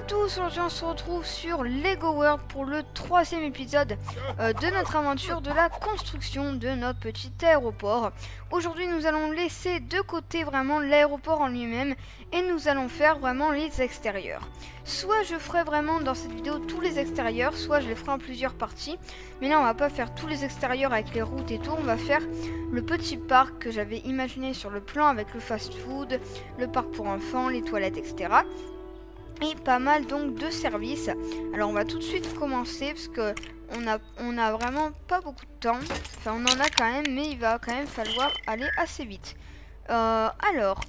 tous, aujourd'hui on se retrouve sur Lego World pour le 3e épisode de notre aventure de la construction de notre petit aéroport. Aujourd'hui nous allons laisser de côté vraiment l'aéroport en lui-même et nous allons faire vraiment les extérieurs. Soit je ferai vraiment dans cette vidéo tous les extérieurs, soit je les ferai en plusieurs parties. Mais là on va pas faire tous les extérieurs avec les routes et tout, on va faire le petit parc que j'avais imaginé sur le plan avec le fast-food, le parc pour enfants, les toilettes, etc. Et pas mal donc de services. Alors on va tout de suite commencer parce que on a vraiment pas beaucoup de temps. Enfin on en a quand même, mais il va quand même falloir aller assez vite. Alors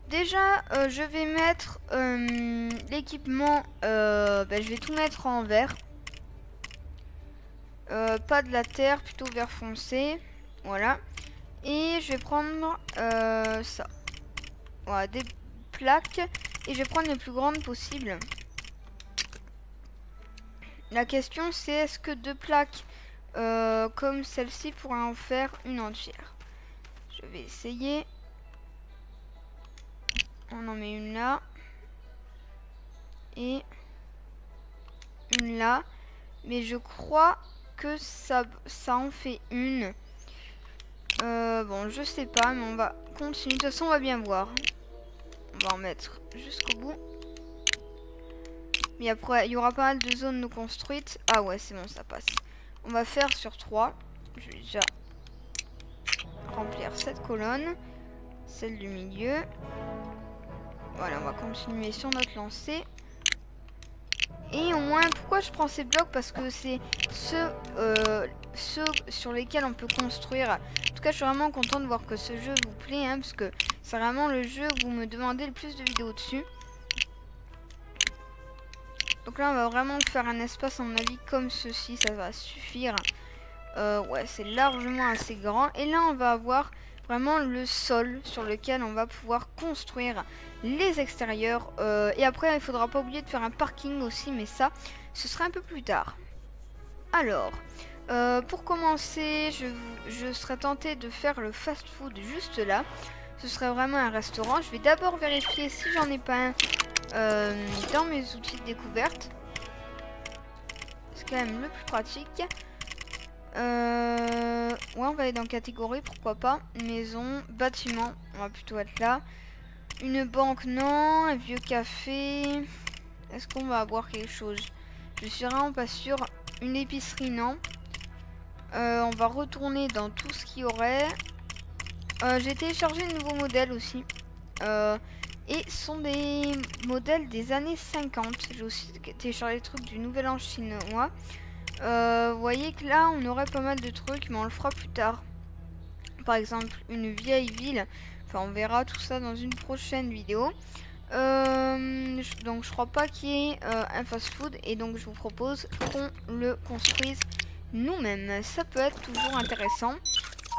déjà je vais mettre l'équipement, je vais tout mettre en vert. Pas de la terre, plutôt vert foncé. Voilà. Et je vais prendre ça. Voilà, des plaques. Et je vais prendre les plus grandes possibles. La question c'est est-ce que 2 plaques comme celle-ci pourraient en faire une entière. Je vais essayer. On en met une là. Et une là. Mais je crois que ça en fait une. Bon, je sais pas, mais on va continuer. De toute façon, on va bien voir. On va en mettre jusqu'au bout. Mais après, il y aura pas mal de zones non construites. Ah ouais, c'est bon, ça passe. On va faire sur 3. Je vais déjà remplir cette colonne. Celle du milieu. Voilà, on va continuer sur notre lancée. Et au moins, pourquoi je prends ces blocs? Parce que c'est ceux sur lesquels on peut construire. En tout cas, je suis vraiment contente de voir que ce jeu vous plaît, hein, parce que c'est vraiment le jeu où vous me demandez le plus de vidéos dessus. Donc là, on va vraiment faire un espace, à mon avis, comme ceci, ça va suffire. Ouais, c'est largement assez grand. Et là, on va avoir vraiment le sol sur lequel on va pouvoir construire les extérieurs. Et après, il faudra pas oublier de faire un parking aussi, mais ça, ce sera un peu plus tard. Alors, pour commencer, je serais tentée de faire le fast-food juste là. Ce serait vraiment un restaurant. Je vais d'abord vérifier si j'en ai pas un dans mes outils de découverte. C'est quand même le plus pratique. Ouais, on va aller dans catégorie, pourquoi pas. Maison, bâtiment, on va plutôt être là. Une banque, non. Un vieux café. Est-ce qu'on va avoir quelque chose? Je suis vraiment pas sûre. Une épicerie, non. On va retourner dans tout ce qu'il y aurait. J'ai téléchargé de nouveaux modèles aussi. Et ce sont des modèles des années 50. J'ai aussi téléchargé des trucs du Nouvel An chinois. Vous voyez que là, on aurait pas mal de trucs, mais on le fera plus tard. Par exemple, une vieille ville. Enfin, on verra tout ça dans une prochaine vidéo. Donc, je crois pas qu'il y ait un fast-food. Et donc, je vous propose qu'on le construise nous-mêmes. Ça peut être toujours intéressant.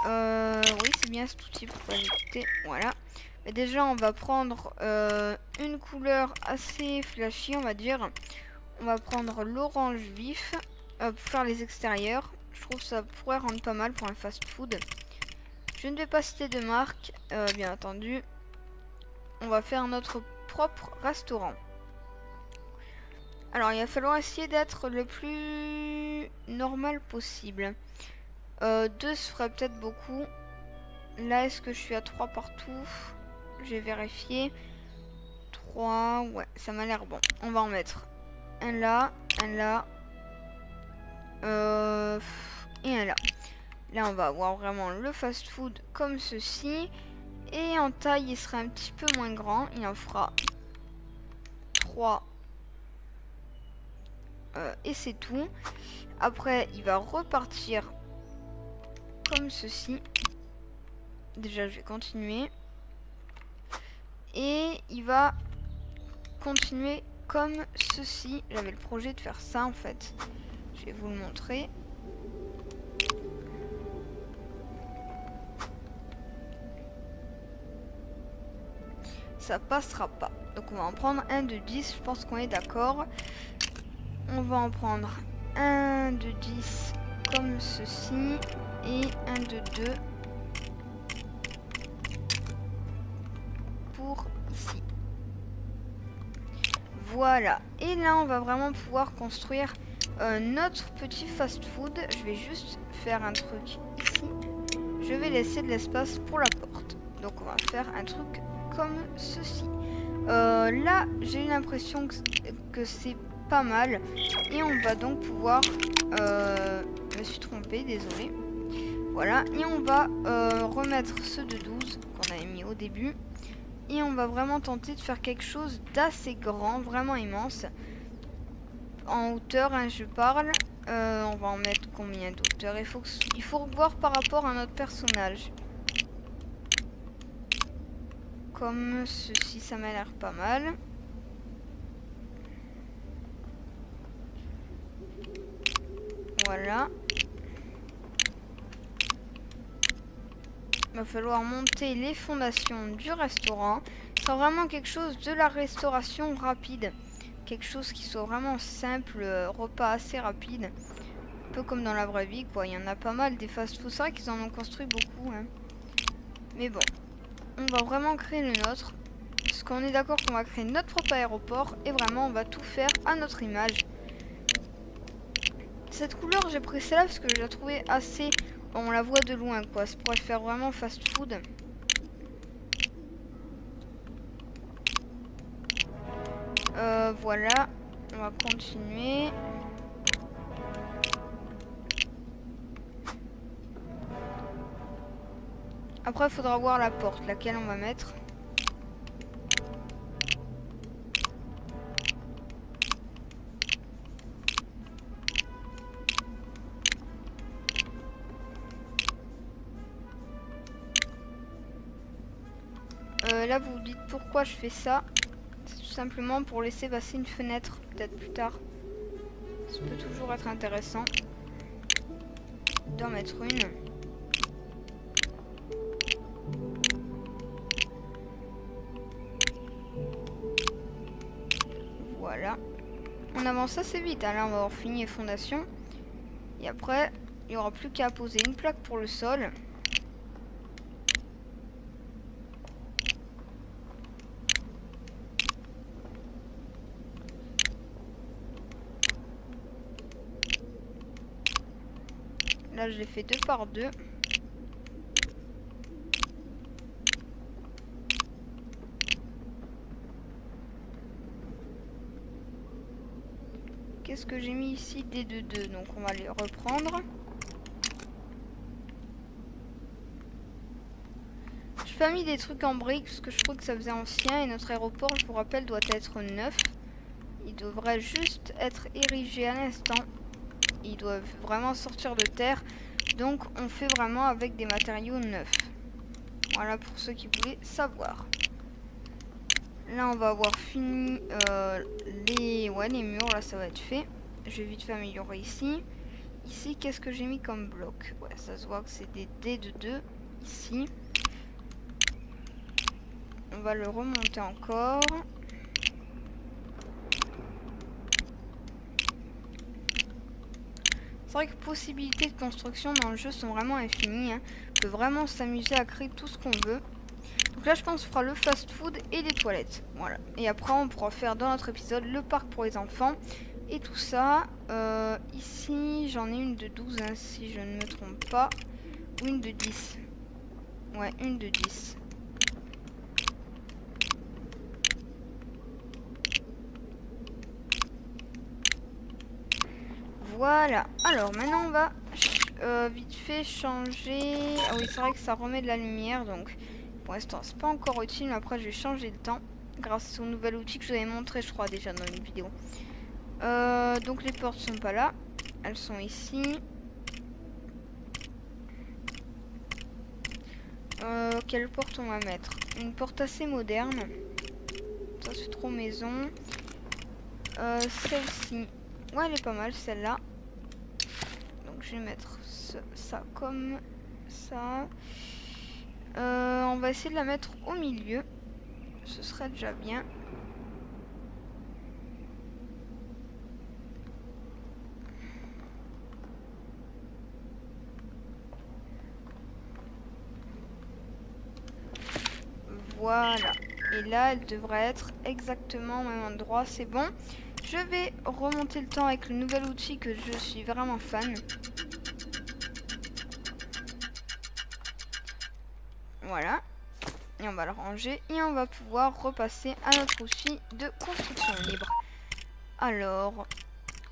Oui, c'est bien cet outil pour l'écouter. Voilà. Mais déjà, on va prendre une couleur assez flashy, on va dire. On va prendre l'orange vif pour faire les extérieurs. Je trouve que ça pourrait rendre pas mal pour un fast-food. Je ne vais pas citer de marque, bien entendu. On va faire notre propre restaurant. Alors, il va falloir essayer d'être le plus normal possible. 2 se ferait peut-être beaucoup. Là, est-ce que je suis à 3 partout? J'ai vérifié. 3, ouais, ça m'a l'air bon. On va en mettre un là, un là. Et un là. Là, on va avoir vraiment le fast-food comme ceci. Et en taille, il sera un petit peu moins grand. Il en fera 3. Et c'est tout. Après, il va repartir comme ceci. Déjà, je vais continuer. Et il va continuer comme ceci. J'avais le projet de faire ça en fait. Je vais vous le montrer. Ça passera pas. Donc on va en prendre un de 10. Je pense qu'on est d'accord. On va en prendre un de 10 comme ceci. Et un de 2 pour ici. Voilà. Et là, on va vraiment pouvoir construire notre petit fast-food. Je vais juste faire un truc ici. Je vais laisser de l'espace pour la porte. Donc, on va faire un truc comme ceci. Là, j'ai l'impression que c'est pas mal. Et on va donc pouvoir... je me suis trompée, désolé. Voilà. Et on va remettre ceux de 12 qu'on avait mis au début. Et on va vraiment tenter de faire quelque chose d'assez grand, vraiment immense. En hauteur, hein, je parle. On va en mettre combien d'hauteur? Il faut revoir par rapport à notre personnage. Comme ceci, ça m'a l'air pas mal. Voilà. Il va falloir monter les fondations du restaurant. C'est vraiment quelque chose de la restauration rapide. Quelque chose qui soit vraiment simple, repas assez rapide. Un peu comme dans la vraie vie, quoi. Il y en a pas mal des fast-food. C'est vrai qu'ils en ont construit beaucoup, hein. Mais bon, on va vraiment créer le nôtre. Parce qu'on est d'accord qu'on va créer notre propre aéroport. Et vraiment, on va tout faire à notre image. Cette couleur, j'ai pris celle-là parce que je la trouvais assez... Bon, on la voit de loin, quoi. Ça pourrait faire vraiment fast-food. Voilà. On va continuer. Après, il faudra voir la porte, laquelle on va mettre. Là, vous vous dites pourquoi je fais ça. C'est tout simplement pour laisser passer une fenêtre, peut-être plus tard. Ça peut toujours être intéressant d'en mettre une. Voilà. On avance assez vite, hein. Là on va avoir fini les fondations. Et après, il n'y aura plus qu'à poser une plaque pour le sol. Là je l'ai fait 2 par 2. Qu'est-ce que j'ai mis ici? Des 2, donc on va les reprendre. J'ai pas mis des trucs en briques parce que je trouve que ça faisait ancien et notre aéroport, je vous rappelle, doit être neuf. Il devrait juste être érigé à l'instant. Ils doivent vraiment sortir de terre. Donc on fait vraiment avec des matériaux neufs. Voilà pour ceux qui voulaient savoir. Là on va avoir fini les murs. Là ça va être fait. Je vais vite fait améliorer ici. Ici qu'est-ce que j'ai mis comme bloc? Ouais, ça se voit que c'est des dés de 2 ici. On va le remonter encore. C'est vrai que les possibilités de construction dans le jeu sont vraiment infinies, hein. On peut vraiment s'amuser à créer tout ce qu'on veut. Donc là je pense qu'on fera le fast food et les toilettes. Voilà. Et après on pourra faire dans notre épisode le parc pour les enfants. Et tout ça. Ici j'en ai une de 12 hein, si je ne me trompe pas. Ou une de 10. Ouais, une de 10. Voilà. Alors maintenant on va vite fait changer. Ah oui, c'est vrai que ça remet de la lumière, donc pour l'instant c'est pas encore utile, mais après je vais changer le temps grâce au nouvel outil que je vous avais montré, je crois, déjà dans une vidéo. Donc les portes sont pas là, elles sont ici. Quelle porte on va mettre? Une porte assez moderne. Ça c'est trop maison. Celle-ci. Ouais, elle est pas mal celle-là. Donc je vais mettre ça comme ça. On va essayer de la mettre au milieu. Ce serait déjà bien. Voilà. Et là, elle devrait être exactement au même endroit. C'est bon. Je vais remonter le temps avec le nouvel outil que je suis vraiment fan. Voilà. Et on va le ranger. Et on va pouvoir repasser à notre outil de construction libre. Alors,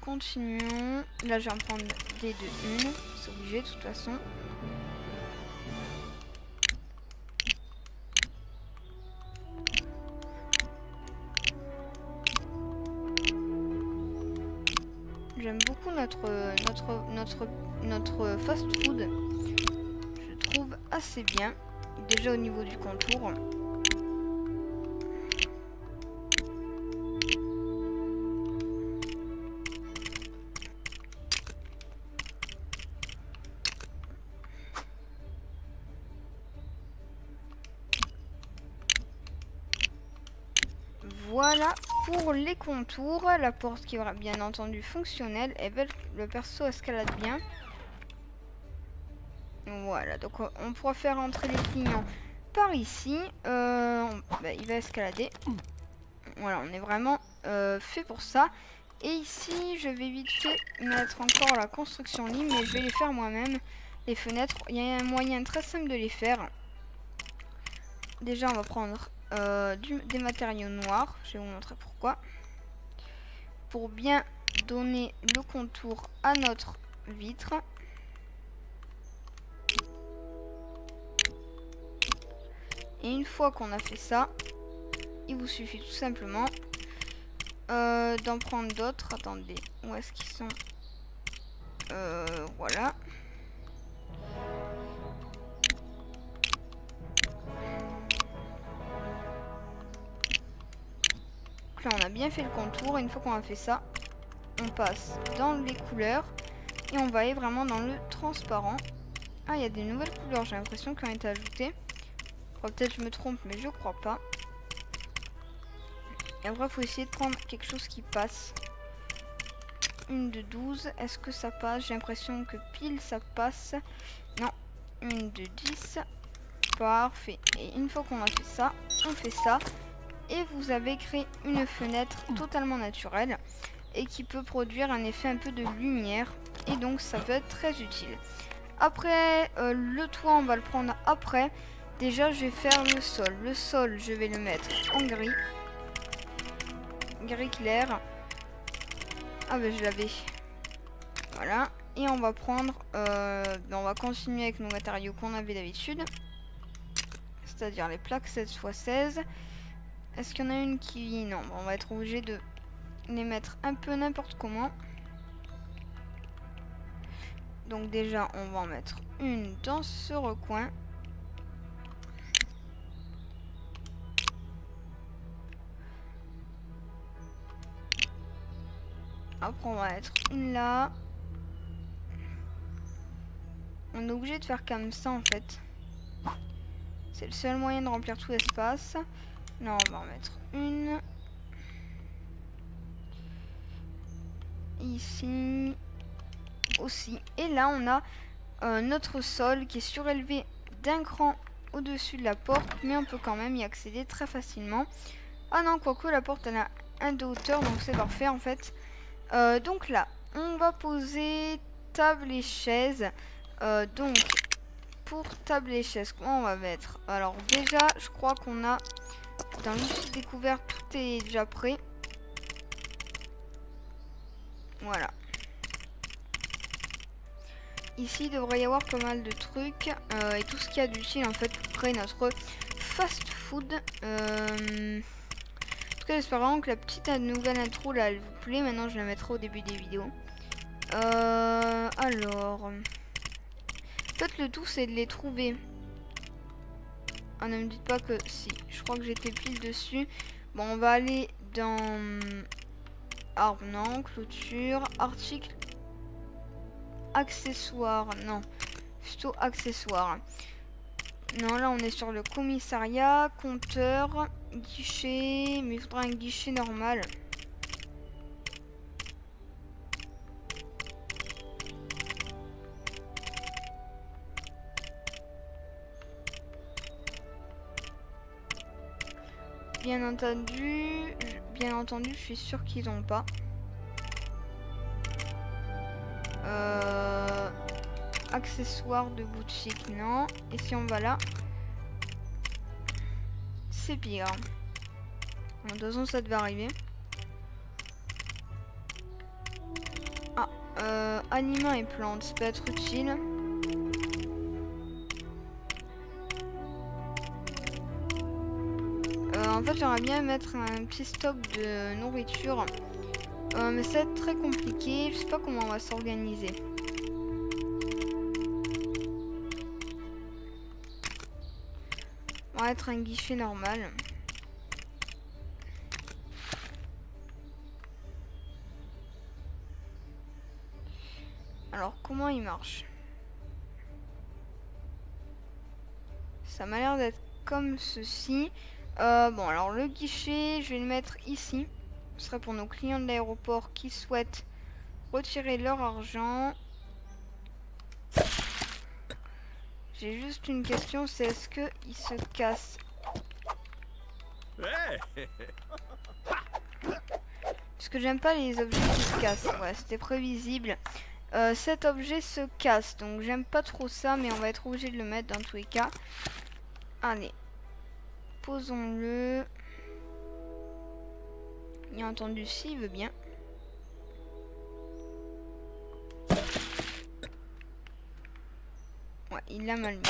continuons. Là, je vais en prendre des deux une. C'est obligé de toute façon. J'aime beaucoup notre fast food. Je trouve assez bien. Déjà au niveau du contour. Voilà pour les contours. La porte qui est bien entendu fonctionnelle. Et le perso escalade bien. Voilà, donc on pourra faire entrer les clients par ici. Il va escalader. Voilà, on est vraiment fait pour ça. Et ici, je vais vite fait mettre encore la construction libre, mais je vais les faire moi-même. Les fenêtres, il y a un moyen très simple de les faire. Déjà, on va prendre des matériaux noirs. Je vais vous montrer pourquoi. Pour bien donner le contour à notre vitre. Et une fois qu'on a fait ça, il vous suffit tout simplement d'en prendre d'autres. Attendez, où est-ce qu'ils sont? Voilà. Donc là, on a bien fait le contour. Une fois qu'on a fait ça, on passe dans les couleurs et on va aller vraiment dans le transparent. Ah, il y a des nouvelles couleurs, j'ai l'impression, qui ont été ajoutées. Peut-être je me trompe, mais je crois pas. Et après, il faut essayer de prendre quelque chose qui passe. Une de 12. Est-ce que ça passe? J'ai l'impression que pile ça passe. Non. Une de 10. Parfait. Et une fois qu'on a fait ça, on fait ça. Et vous avez créé une fenêtre totalement naturelle. Et qui peut produire un effet un peu de lumière. Et donc, ça peut être très utile. Après, le toit, on va le prendre après. Déjà, je vais faire le sol. Le sol, je vais le mettre en gris. Gris clair. Ah ben je l'avais. Voilà. Et on va prendre... on va continuer avec nos matériaux qu'on avait d'habitude. C'est-à-dire les plaques 7x16. Est-ce qu'il y en a une qui... Non, on va être obligé de les mettre un peu n'importe comment. Donc déjà, on va en mettre une dans ce recoin. Après, on va mettre une là. On est obligé de faire comme ça, en fait. C'est le seul moyen de remplir tout l'espace. Là, on va en mettre une. Ici. Aussi. Et là, on a notre sol qui est surélevé d'un cran au-dessus de la porte. Mais on peut quand même y accéder très facilement. Ah non, quoique la porte, elle a un de hauteur. Donc, c'est parfait, en fait. Donc là, on va poser table et chaise. Donc, pour table et chaise, comment on va mettre? Alors déjà, je crois qu'on a dans l'outil découverte, tout est déjà prêt. Voilà. Ici, il devrait y avoir pas mal de trucs et tout ce qu'il y a d'utile en fait pour créer notre fast food. En tout cas, j'espère vraiment que la petite nouvelle intro là, elle vous plaît. Maintenant, je la mettrai au début des vidéos. Alors, en fait, le tout c'est de les trouver. Ah, ne me dites pas que si. Je crois que j'étais pile dessus. Bon, on va aller dans arbre, non, clôture, article, accessoires, non, plutôt accessoires. Non, là on est sur le commissariat, compteur, guichet, mais il faudra un guichet normal. bien entendu, je suis sûr qu'ils n'ont pas. Accessoires de boutique, non. Et si on va là, c'est pire. En 2 ans, ça devait arriver. Ah, aliments et plantes, ça peut être utile. En fait, j'aimerais bien mettre un petit stock de nourriture. Mais ça va être très compliqué. Je sais pas comment on va s'organiser. On va être un guichet normal. Alors, comment il marche? Ça m'a l'air d'être comme ceci. Bon, alors le guichet, je vais le mettre ici. Ce serait pour nos clients de l'aéroport qui souhaitent retirer leur argent. J'ai juste une question, c'est est-ce qu'il se casse? Parce que j'aime pas les objets qui se cassent. Ouais, c'était prévisible. Cet objet se casse, donc j'aime pas trop ça, mais on va être obligé de le mettre dans tous les cas. Allez, posons-le. Bien entendu, s'il veut bien. Ouais, il l'a mal mis.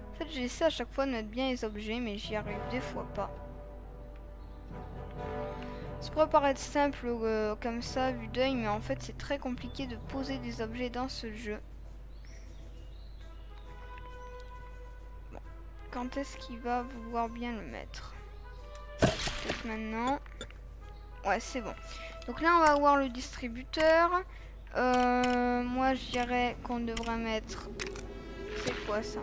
En fait, j'essaie à chaque fois de mettre bien les objets, mais j'y arrive des fois pas. Ça pourrait paraître simple comme ça, vu d'œil, mais en fait, c'est très compliqué de poser des objets dans ce jeu. Bon. Quand est-ce qu'il va vouloir bien le mettre? Peut-être maintenant. Ouais, c'est bon. Donc là, on va voir le distributeur. Moi, je dirais qu'on devrait mettre... C'est quoi ça?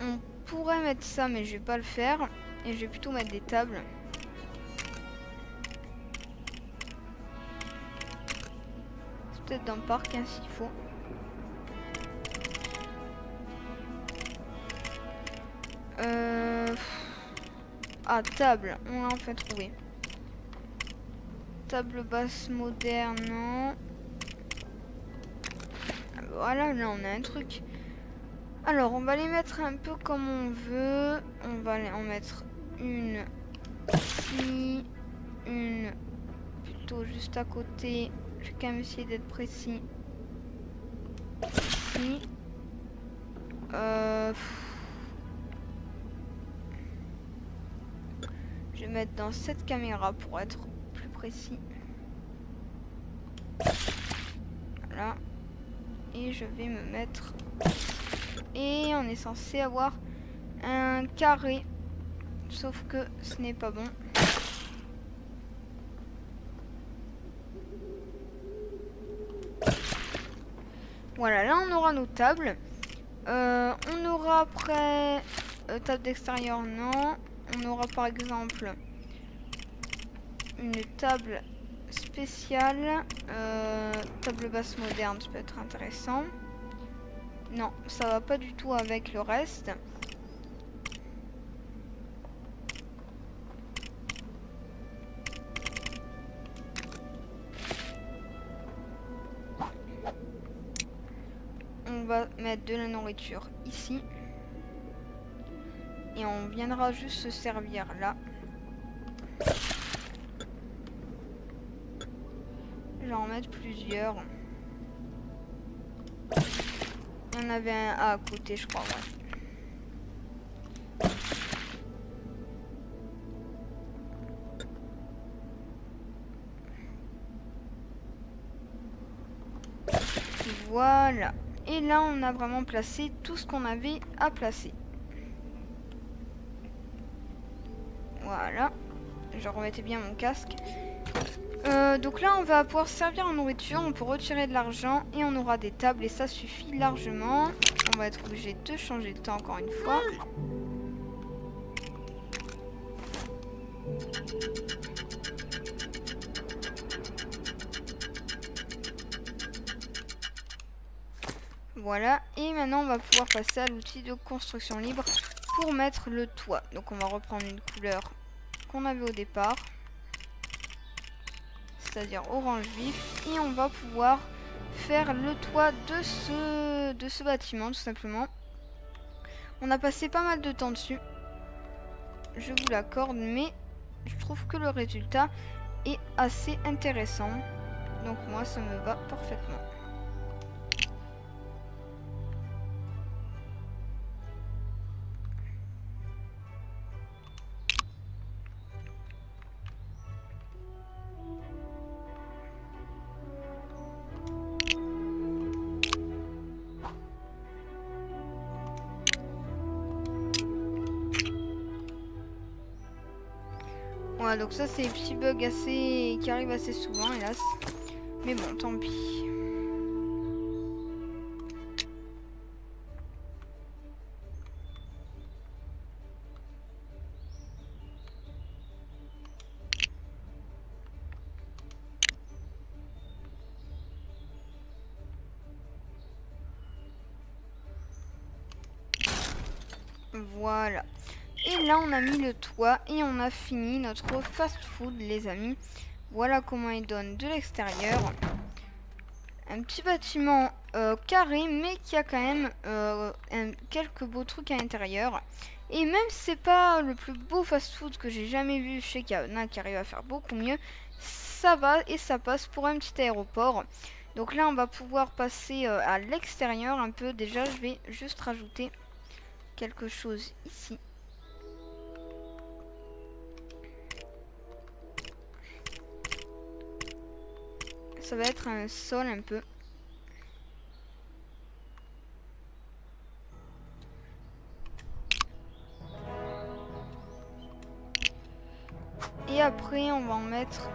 On pourrait mettre ça, mais je vais pas le faire. Et je vais plutôt mettre des tables. C'est peut-être dans le parc, hein, s'il faut. Ah, table. On l'a enfin trouvé. Table basse moderne, non. Voilà, là on a un truc. Alors, on va les mettre un peu comme on veut. On va en mettre une ici, une plutôt juste à côté. Je vais quand même essayer d'être précis. Ici. Je vais mettre dans cette caméra pour être plus précis. Voilà. Et je vais me mettre... Et on est censé avoir un carré. Sauf que ce n'est pas bon. Voilà, là on aura nos tables. On aura après... table d'extérieur, non. On aura par exemple une table spéciale. Table basse moderne, ça peut être intéressant. Non, ça va pas du tout avec le reste. On va mettre de la nourriture ici. Et on viendra juste se servir là. Je vais en mettre plusieurs. Il y en avait un à côté, je crois, ouais. Voilà. Et là, on a vraiment placé tout ce qu'on avait à placer. Voilà. Je remettais bien mon casque. Donc là, on va pouvoir servir en nourriture. On peut retirer de l'argent et on aura des tables et ça suffit largement. On va être obligé de changer de temps encore une fois. Voilà, et maintenant on va pouvoir passer à l'outil de construction libre pour mettre le toit. Donc on va reprendre une couleur qu'on avait au départ, c'est-à-dire orange vif, et on va pouvoir faire le toit de ce bâtiment tout simplement. On a passé pas mal de temps dessus, je vous l'accorde, mais je trouve que le résultat est assez intéressant. Donc moi ça me va parfaitement. Voilà, donc ça c'est des petits bugs qui arrivent assez souvent, hélas. Mais bon, tant pis. Voilà. Et là on a mis le toit et on a fini notre fast food les amis. Voilà comment il donne de l'extérieur. Un petit bâtiment carré mais qui a quand même quelques beaux trucs à l'intérieur. Et même si c'est pas le plus beau fast food que j'ai jamais vu, je sais qu'il y en a qui arrivent à faire beaucoup mieux. Ça va et ça passe pour un petit aéroport. Donc là on va pouvoir passer à l'extérieur un peu. Déjà je vais juste rajouter quelque chose ici. Ça va être un sol un peu. Et après on va en mettre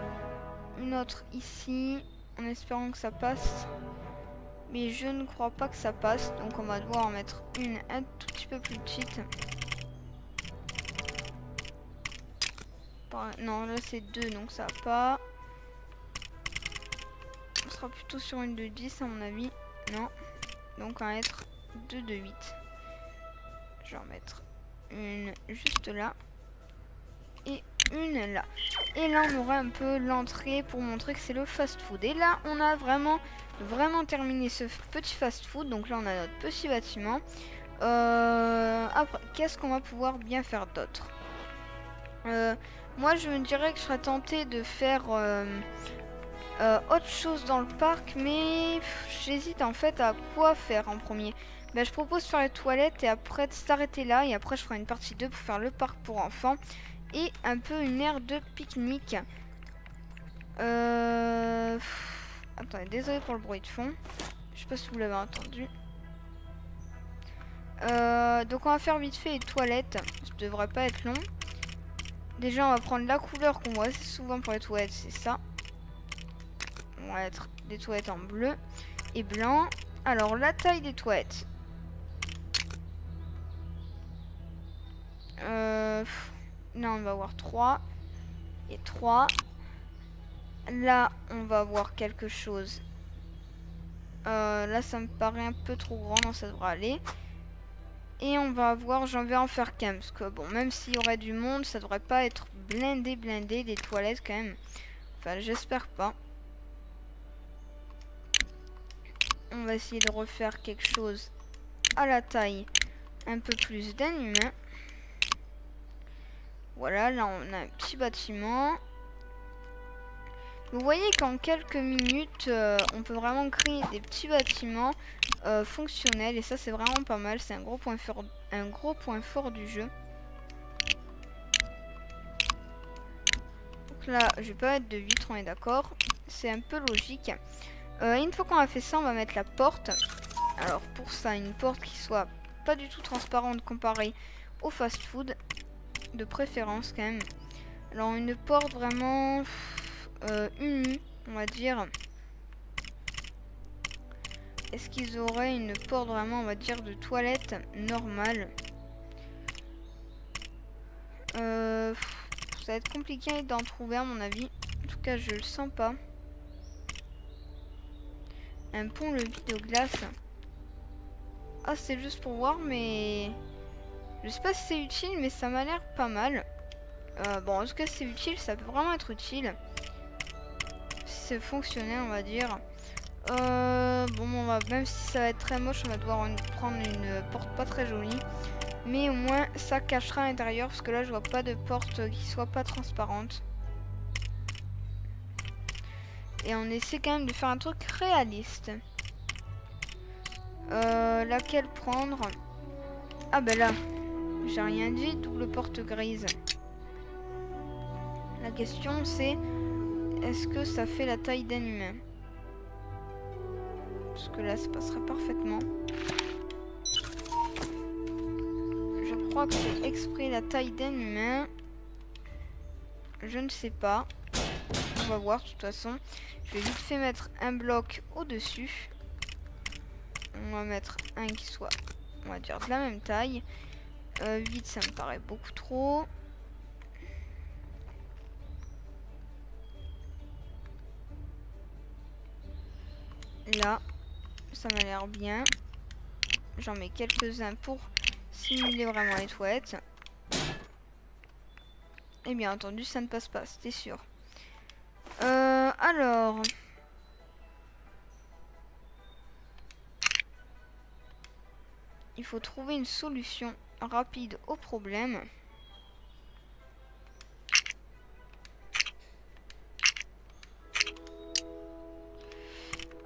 une autre ici en espérant que ça passe. Mais je ne crois pas que ça passe. Donc on va devoir en mettre une un tout petit peu plus petite. Non là c'est 2 donc ça va pas. On sera plutôt sur une de 10 à mon avis. Non. Donc on va mettre 2 de 8. Je vais en mettre une juste là. Et une là. Et là on aura un peu l'entrée pour montrer que c'est le fast food. Et là on a vraiment terminé ce petit fast food. Donc là on a notre petit bâtiment. Après qu'est-ce qu'on va pouvoir bien faire d'autre? Moi je me dirais que je serais tentée de faire autre chose dans le parc, mais j'hésite en fait à quoi faire en premier. Ben, je propose de faire les toilettes et après de s'arrêter là, et après je ferai une partie 2 pour faire le parc pour enfants et un peu une aire de pique-nique. Attendez, désolé pour le bruit de fond, je sais pas si vous l'avez entendu. Donc on va faire vite fait les toilettes, ça devrait pas être long. Déjà on va prendre la couleur qu'on voit assez souvent pour les toilettes, c'est ça. On va mettre des toilettes en bleu et blanc. Alors la taille des toilettes. Là on va avoir 3 et 3. Là on va avoir quelque chose. Là ça me paraît un peu trop grand, non ça devrait aller. Et on va avoir, j'en vais en faire qu'un parce que bon, même s'il y aurait du monde, ça devrait pas être blindé des toilettes quand même. Enfin j'espère pas. On va essayer de refaire quelque chose à la taille un peu plus d'un humain. Voilà, là on a un petit bâtiment. Vous voyez qu'en quelques minutes, on peut vraiment créer des petits bâtiments fonctionnels. Et ça c'est vraiment pas mal, c'est un gros point fort du jeu. Donc là, je vais pas mettre de vitre, on est d'accord. C'est un peu logique. Une fois qu'on a fait ça, on va mettre la porte. Alors pour ça, une porte qui soit pas du tout transparente comparée au fast food, de préférence quand même. Alors une porte vraiment unie, on va dire. Est-ce qu'ils auraient une porte vraiment, on va dire, de toilette normale? Ça va être compliqué d'en trouver à mon avis. En tout cas, je le sens pas. Un pont-levis de glace. Ah, c'est juste pour voir, mais je sais pas si c'est utile, mais ça m'a l'air pas mal. Bon, en tout cas, c'est utile, ça peut vraiment être utile. C'est fonctionnel, on va dire. Bon, on va, même si ça va être très moche, on va devoir prendre une porte pas très jolie. Mais au moins, ça cachera à l'intérieur, parce que là, je vois pas de porte qui soit pas transparente. Et on essaie quand même de faire un truc réaliste. Laquelle prendre? Ah ben là, j'ai rien dit, double porte grise. La question c'est, est-ce que ça fait la taille d'un humain? Parce que là, ça passerait parfaitement. Je crois que c'est exprès la taille d'un humain. Je ne sais pas. On va voir de toute façon. Je vais vite fait mettre un bloc au-dessus. On va mettre un qui soit, on va dire, de la même taille. 8, ça me paraît beaucoup trop. Là, ça m'a l'air bien. J'en mets quelques-uns pour simuler vraiment les toilettes. Et bien entendu, ça ne passe pas, c'était sûr. Alors... il faut trouver une solution rapide au problème.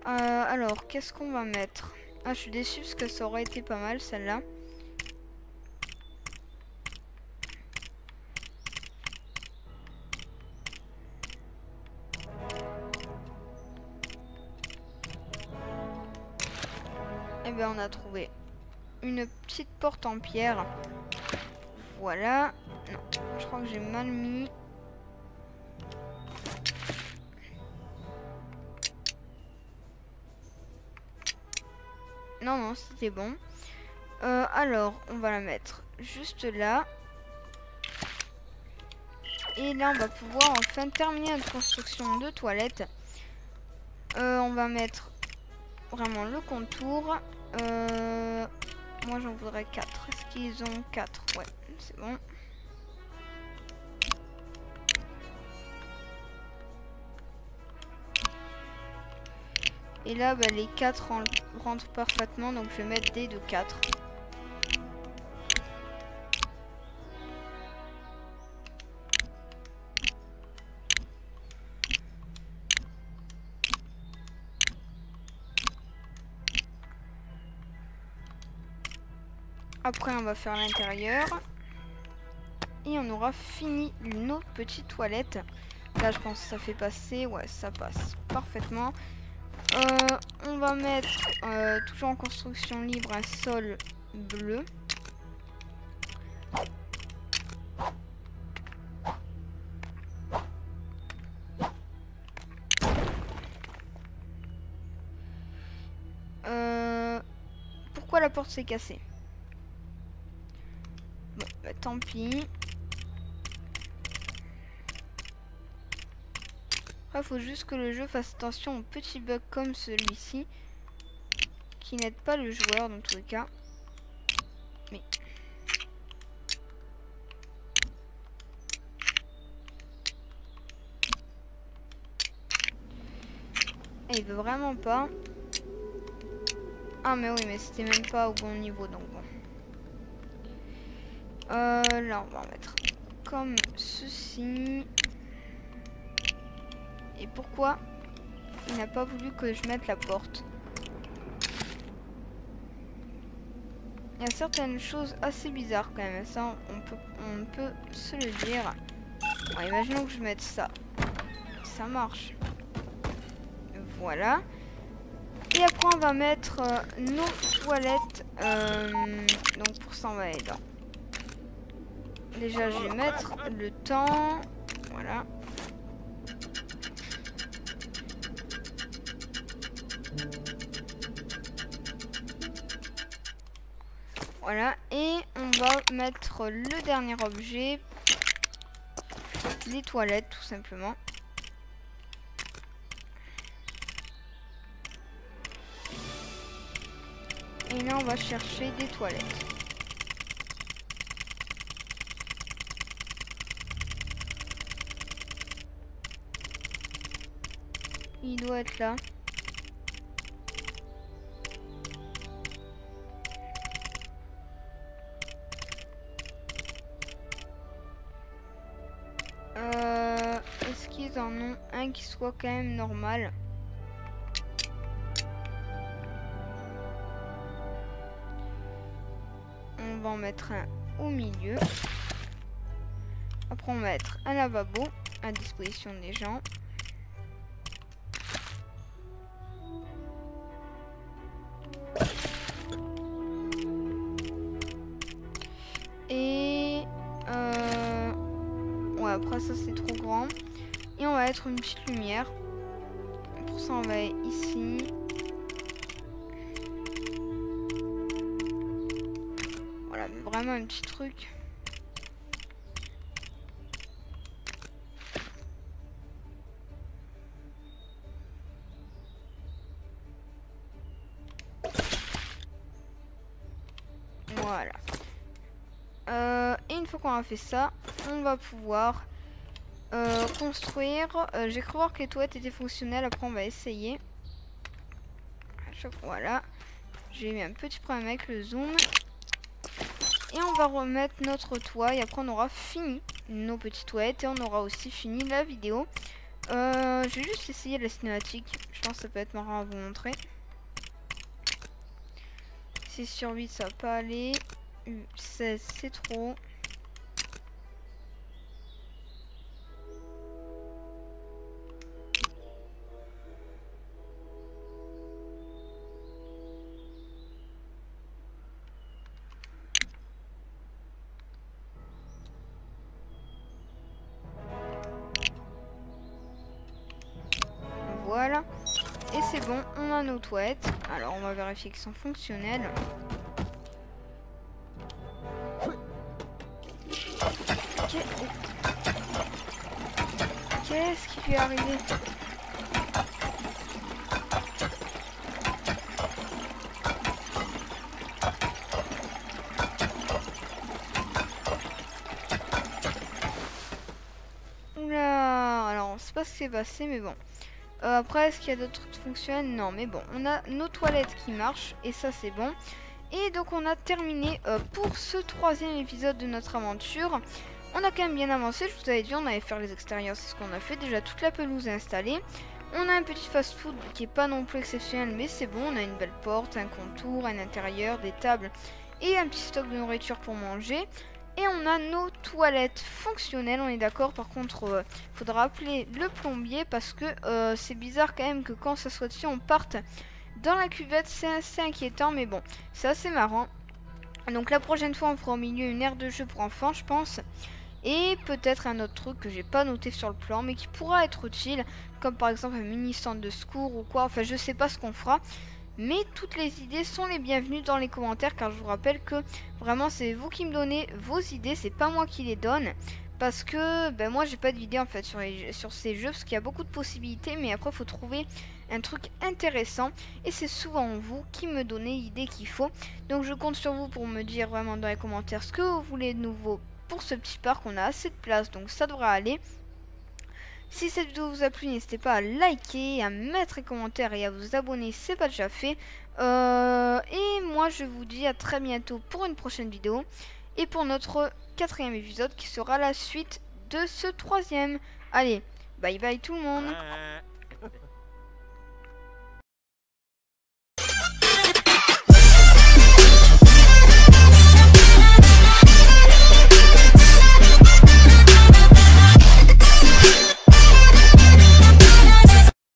Alors, qu'est-ce qu'on va mettre? Ah, je suis déçue parce que ça aurait été pas mal, celle-là. Eh bien, on a trouvé une petite porte en pierre. Voilà. Non, je crois que j'ai mal mis. Non, non, c'était bon. Alors, on va la mettre juste là. Et là, on va pouvoir enfin terminer notre construction de toilette. On va mettre vraiment le contour. Moi, j'en voudrais 4. Est-ce qu'ils ont 4? Ouais, c'est bon. Et là, bah, les 4 rentrent parfaitement, donc je vais mettre des de 4. Après, on va faire l'intérieur. Et on aura fini nos petites toilettes. Là, je pense que ça fait passer. Ouais, ça passe parfaitement. On va mettre, toujours en construction libre, un sol bleu. Pourquoi la porte s'est cassée? Bon, bah, tant pis. Il faut juste que le jeu fasse attention aux petits bugs comme celui-ci qui n'aident pas le joueur dans tous les cas. Mais et il veut vraiment pas. Ah mais oui, mais c'était même pas au bon niveau, donc bon. Là on va en mettre comme ceci. Et pourquoi il n'a pas voulu que je mette la porte? Il y a certaines choses assez bizarres quand même. Ça, on peut se le dire. Bon, imaginons que je mette ça. Ça marche. Voilà. Et après, on va mettre nos toilettes. Donc pour ça, on va aller là. Déjà, je vais mettre le temps. Voilà. Voilà, et on va mettre le dernier objet, les toilettes tout simplement. Et Et là on va chercher des toilettes. Il doit être là. Est-ce qu'ils en ont un qui soit quand même normal? On va en mettre un au milieu. Après on va mettre un lavabo à disposition des gens. Et ouais, après ça c'est trop grand. Et on va mettre une petite lumière. Pour ça on va ici. Voilà, vraiment un petit truc. Voilà. Et une fois qu'on a fait ça, on va pouvoir construire. J'ai cru voir que les toilettes étaient fonctionnelles. Après, on va essayer. Voilà. J'ai eu un petit problème avec le zoom. Et on va remettre notre toit. Et après, on aura fini nos petites toilettes. Et on aura aussi fini la vidéo. Je vais juste essayer la cinématique. Je pense que ça peut être marrant à vous montrer. 6 sur 8, ça va pas aller. 16, c'est trop. Voilà. Et c'est bon, on a nos toilettes. Alors, on va vérifier qu'elles sont fonctionnelles. Qu'est-ce qui lui est arrivé? Oula, alors on sait pas ce qui s'est passé, mais bon. Après, est-ce qu'il y a d'autres trucs qui fonctionnent? Non, mais bon, on a nos toilettes qui marchent, et ça c'est bon. Et donc on a terminé pour ce 3e épisode de notre aventure. On a quand même bien avancé, je vous avais dit, on allait faire les extérieurs, c'est ce qu'on a fait. Déjà, toute la pelouse est installée. On a un petit fast-food qui est pas non plus exceptionnel, mais c'est bon. On a une belle porte, un contour, un intérieur, des tables et un petit stock de nourriture pour manger. Et on a nos toilettes fonctionnelles, on est d'accord. Par contre, faudra appeler le plombier parce que c'est bizarre quand même que quand ça soit dessus, on parte dans la cuvette. C'est assez inquiétant, mais bon, c'est assez marrant. Donc la prochaine fois, on fera au milieu une aire de jeu pour enfants, je pense. Et peut-être un autre truc que j'ai pas noté sur le plan, mais qui pourra être utile, comme par exemple un mini centre de secours ou quoi. Enfin, je sais pas ce qu'on fera. Mais toutes les idées sont les bienvenues dans les commentaires, car je vous rappelle que vraiment c'est vous qui me donnez vos idées, c'est pas moi qui les donne. Parce que ben moi j'ai pas d'idée en fait sur ces jeux, parce qu'il y a beaucoup de possibilités, mais après il faut trouver un truc intéressant. Et c'est souvent vous qui me donnez l'idée qu'il faut. Donc je compte sur vous pour me dire vraiment dans les commentaires ce que vous voulez de nouveau pour ce petit parc. On a assez de place, donc ça devrait aller. Si cette vidéo vous a plu, n'hésitez pas à liker, à mettre un commentaire et à vous abonner si ce n'est pas déjà fait. Et moi, je vous dis à très bientôt pour une prochaine vidéo. Et pour notre 4e épisode qui sera la suite de ce 3e. Allez, bye bye tout le monde.